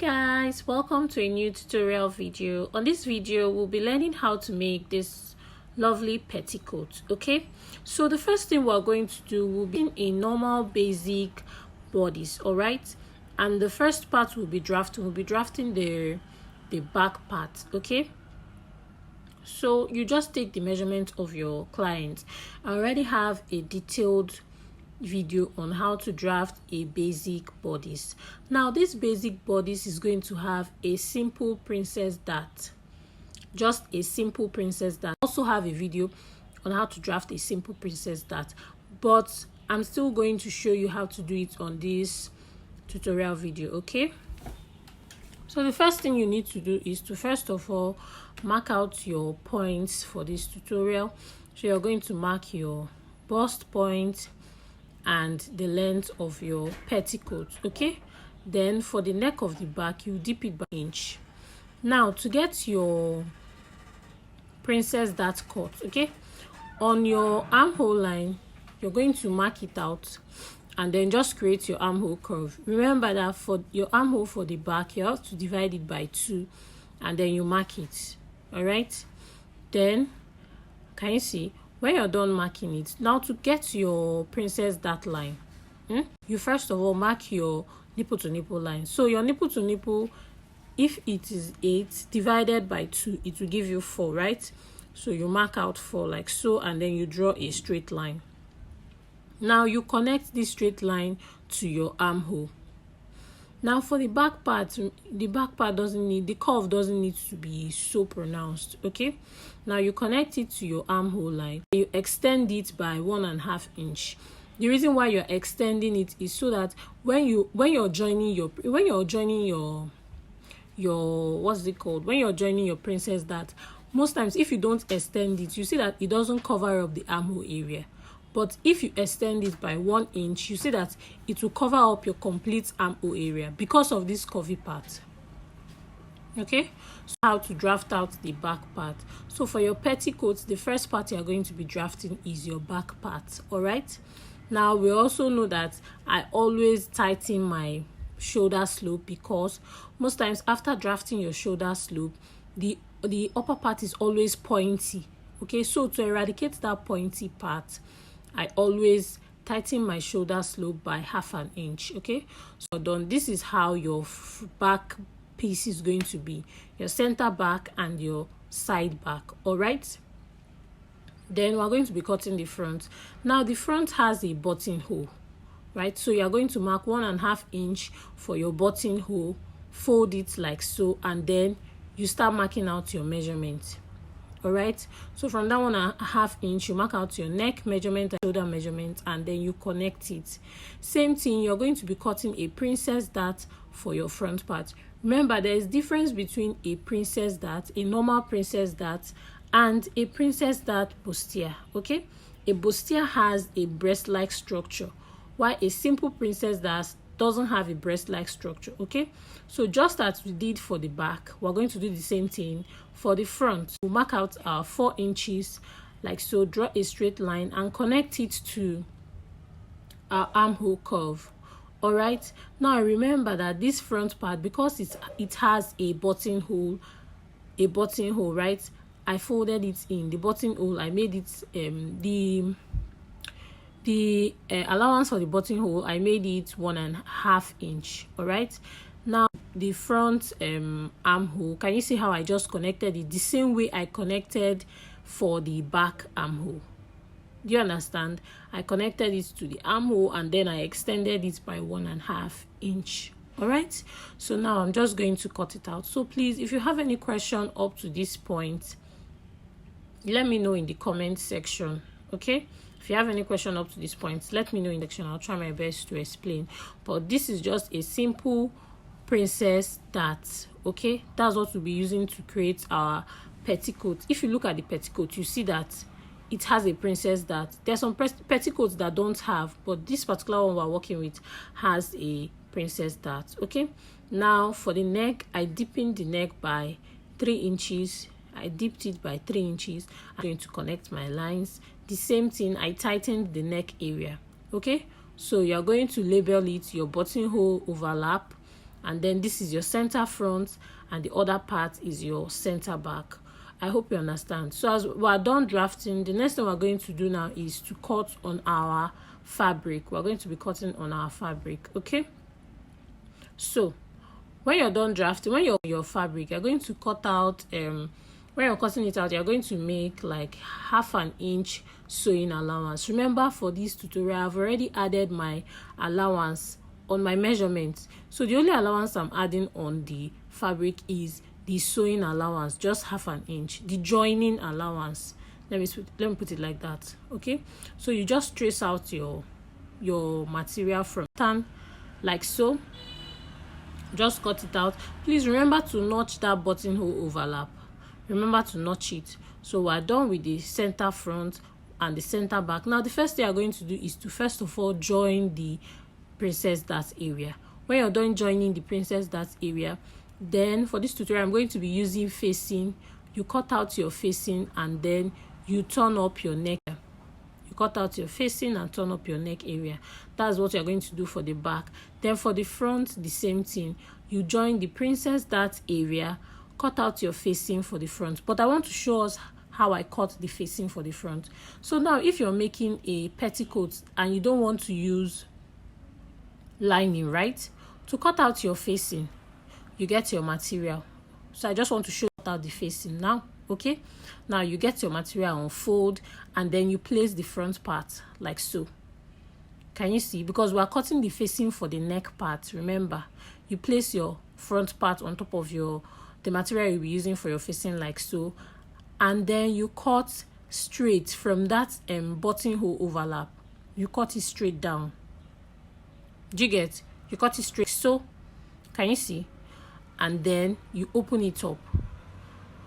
Guys, welcome to a new tutorial video. On this video we'll be learning how to make this lovely petticoat. Okay, so the first thing we're going to do will be a normal basic bodice. All right, and the first part we'll be drafting the back part. Okay, so you just take the measurement of your client. I already have a detailed video on how to draft a basic bodice. Now this basic bodice is going to have a simple princess dart, just a simple princess dart. I also have a video on how to draft a simple princess dart, but I'm still going to show you how to do it on this tutorial video. Okay, so the first thing you need to do is to first of all mark out your points for this tutorial. So you're going to mark your bust point and the length of your petticoat. Okay, then for the neck of the back you dip it by an inch. Now to get your princess dart cut, okay, on your armhole line you're going to mark it out and then just create your armhole curve. Remember that for your armhole for the back you have to divide it by 2 and then you mark it. All right, then can you see when you're done marking it? Now to get your princess dart line, you first of all mark your nipple to nipple line. So your nipple to nipple, if it is 8 divided by 2, it will give you 4, right? So you mark out 4 like so, and then you draw a straight line. Now you connect this straight line to your armhole. Now for the back part, the curve doesn't need to be so pronounced. Okay, now you connect it to your armhole line. You extend it by 1.5 inch. The reason why you're extending it is so that when you're joining your what's it called, when you're joining your princess dart, most times if you don't extend it, you see that it doesn't cover up the armhole area. But if you extend it by 1 inch, you see that it will cover up your complete armhole area because of this curvy part. Okay, so how to draft out the back part. So for your petticoats, the first part you're going to be drafting is your back part. All right, now we also know that I always tighten my shoulder slope, because most times after drafting your shoulder slope, the upper part is always pointy. Okay, so to eradicate that pointy part, I always tighten my shoulder slope by 0.5 inch. Okay, so done. This is how your back piece is going to be, your center back and your side back. All right, then we're going to be cutting the front. Now the front has a buttonhole, right? So you're going to mark 1.5 inch for your buttonhole, fold it like so, and then you start marking out your measurement. All right, so from that 1.5 inch you mark out your neck measurement and shoulder measurement, and then you connect it. Same thing, you're going to be cutting a princess dart for your front part. Remember, there is difference between a princess dart, a normal princess dart, and a princess dart bustier. Okay, a bustier has a breast-like structure, while a simple princess dart doesn't have a breast-like structure. Okay, so just as we did for the back, we're going to do the same thing for the front. We'll mark out our 4 inches like so, draw a straight line and connect it to our armhole curve. All right, now remember that this front part, because it has a buttonhole, right? I folded it in the buttonhole. I made it the allowance for the buttonhole, I made it 1.5 inch. All right, now the front armhole, can you see how I just connected it the same way I connected for the back armhole? Do you understand? I connected it to the armhole and then I extended it by 1.5 inch. All right, so now I'm just going to cut it out. So please, if you have any question up to this point, let me know in the comment section. Okay, if you have any question up to this point, let me know in the section. I'll try my best to explain. But this is just a simple princess dart. Okay, that's what we'll be using to create our petticoat. If you look at the petticoat, you see that it has a princess dart. There's some petticoats that don't have, but this particular one we're working with has a princess dart. Okay, now for the neck, I deepened the neck by 3 inches. I dipped it by 3 inches. I'm going to connect my lines. The same thing, I tightened the neck area. Okay, so you're going to label it your buttonhole overlap, and then this is your center front, and the other part is your center back. I hope you understand. So as we are done drafting, the next thing we're going to do now is to cut on our fabric. We're going to be cutting on our fabric. Okay, so when you're done drafting, when you're your fabric, you're going to cut out when you're cutting it out, you're going to make like 1/2 inch sewing allowance. Remember, for this tutorial I've already added my allowance on my measurements, so the only allowance I'm adding on the fabric is the sewing allowance, just 1/2 inch, the joining allowance. Let me put it like that. Okay, so you just trace out your material from turn like so. Just cut it out. Please remember to notch that buttonhole overlap. Remember to notch it. So we're done with the center front and the center back. Now the first thing you're going to do is to first of all join the princess dart area. When you're done joining the princess dart area, then for this tutorial I'm going to be using facing. You cut out your facing and then you turn up your neck. You cut out your facing and turn up your neck area. That's what you're going to do for the back. Then for the front, the same thing. You join the princess dart area, cut out your facing for the front. But I want to show us how I cut the facing for the front. So now if you're making a petticoat and you don't want to use lining, right? To cut out your facing, you get your material. So I just want to show out the facing now. Okay, now you get your material on fold and then you place the front part like so. Can you see? Because we are cutting the facing for the neck part. Remember, you place your front part on top of the material you'll be using for your facing like so, and then you cut straight from that buttonhole overlap. You cut it straight down. Do you get? You cut it straight so. Can you see? And then you open it up.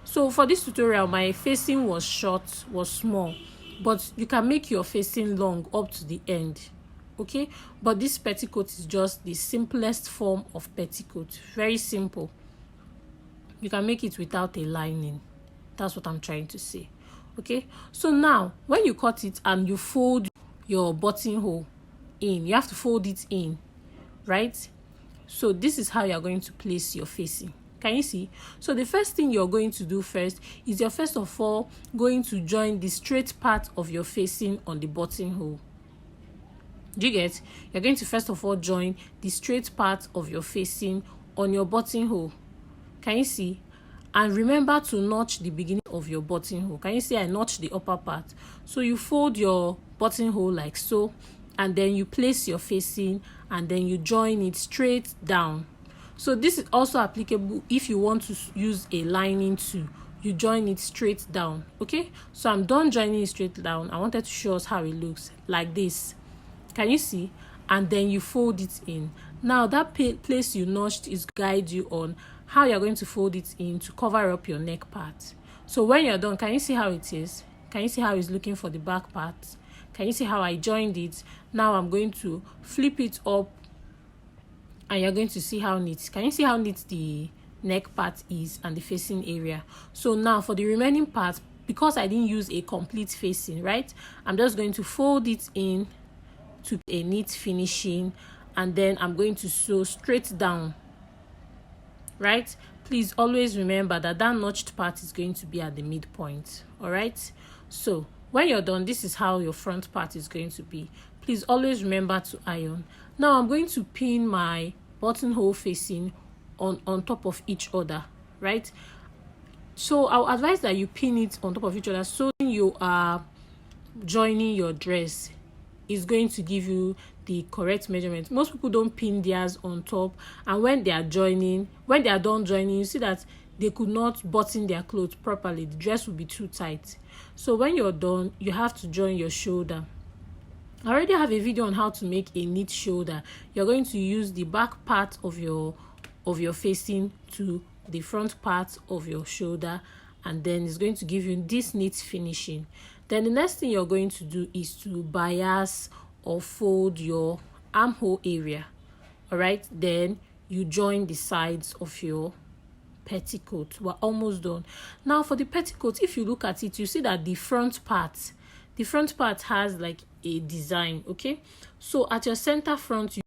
So for this tutorial, my facing was short, was small, but you can make your facing long up to the end. Okay, but this petticoat is just the simplest form of petticoat. Very simple. You can make it without a lining. That's what I'm trying to say. Okay, so now when you cut it and you fold your buttonhole in, you have to fold it in, right? So this is how you're going to place your facing. Can you see? So the first thing you're going to do first is you're first of all going to join the straight part of your facing on the buttonhole. Do you get? You're going to first of all join the straight part of your facing on your buttonhole. Can you see? And remember to notch the beginning of your buttonhole. Can you see I notched the upper part? So you fold your buttonhole like so, and then you place your facing and then you join it straight down. So this is also applicable if you want to use a lining too. You join it straight down. Okay, so I'm done joining it straight down. I wanted to show us how it looks like this. Can you see? And then you fold it in. Now that place you notched is guide you on how you're going to fold it in to cover up your neck part. So when you're done, can you see how it is? Can you see how it's looking for the back part? Can you see how I joined it? Now I'm going to flip it up and you're going to see how neat. Can you see how neat the neck part is and the facing area? So now for the remaining part, because I didn't use a complete facing, right? I'm just going to fold it in to a neat finishing, and then I'm going to sew straight down, right? Please always remember that notched part is going to be at the midpoint. All right, so when you're done, this is how your front part is going to be. Please always remember to iron. Now I'm going to pin my buttonhole facing on top of each other, right? So I'll advise that you pin it on top of each other so when you are joining your dress, is going to give you the correct measurement. Most people don't pin theirs on top, and when they are done joining, you see that they could not button their clothes properly. The dress will be too tight. So when you're done, you have to join your shoulder. I already have a video on how to make a neat shoulder. You're going to use the back part of your facing to the front part of your shoulder, and then it's going to give you this neat finishing. Then the next thing you're going to do is to bias or fold your armhole area. All right, then you join the sides of your petticoat. We're almost done. Now for the petticoat, if you look at it, you see that the front part has like a design. Okay, so at your center front, you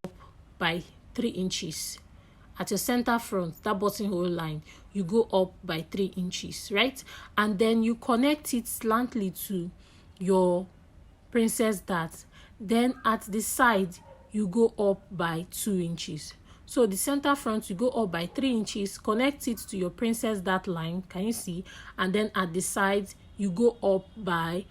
by 3 inches, at your center front, that buttonhole line, you go up by 3 inches, right? And then you connect it slantly to your princess dart. Then at the side, you go up by 2 inches. So the center front, you go up by 3 inches, connect it to your princess dart line, can you see? And then at the sides, you go up by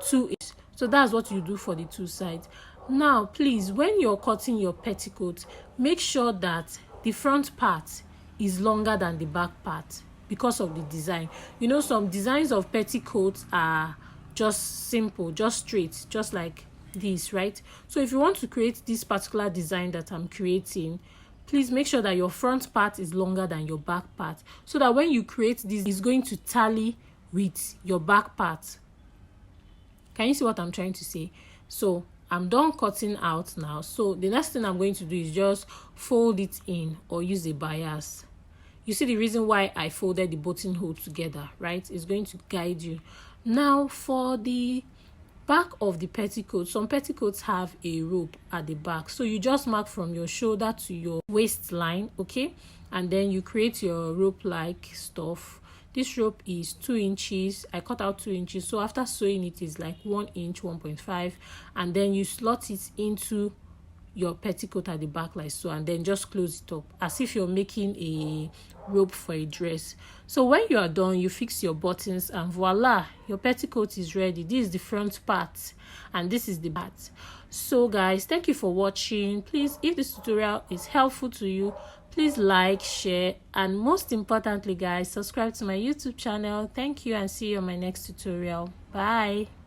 2 inches. So that's what you do for the two sides. Now please, when you're cutting your petticoat, make sure that the front part is longer than the back part because of the design. You know, some designs of petticoats are just simple, just straight, just like this, right? So if you want to create this particular design that I'm creating, please make sure that your front part is longer than your back part, so that when you create this, it's going to tally with your back part. Can you see what I'm trying to say? So I'm done cutting out now. So the next thing I'm going to do is just fold it in or use a bias. You see the reason why I folded the buttonhole together, right? It's going to guide you. Now for the back of the petticoat, some petticoats have a rope at the back. So you just mark from your shoulder to your waistline, okay? And then you create your rope-like stuff. This rope is 2 inches. I cut out 2 inches. So after sewing it is like 1 inch, 1.5. And then you slot it into your petticoat at the back like so, and then just close it up as if you're making a rope for a dress. So when you are done, you fix your buttons and voila, your petticoat is ready. This is the front part and this is the back. So guys, thank you for watching. Please, if this tutorial is helpful to you, please like, share, and most importantly guys, subscribe to my YouTube channel. Thank you and see you on my next tutorial. Bye.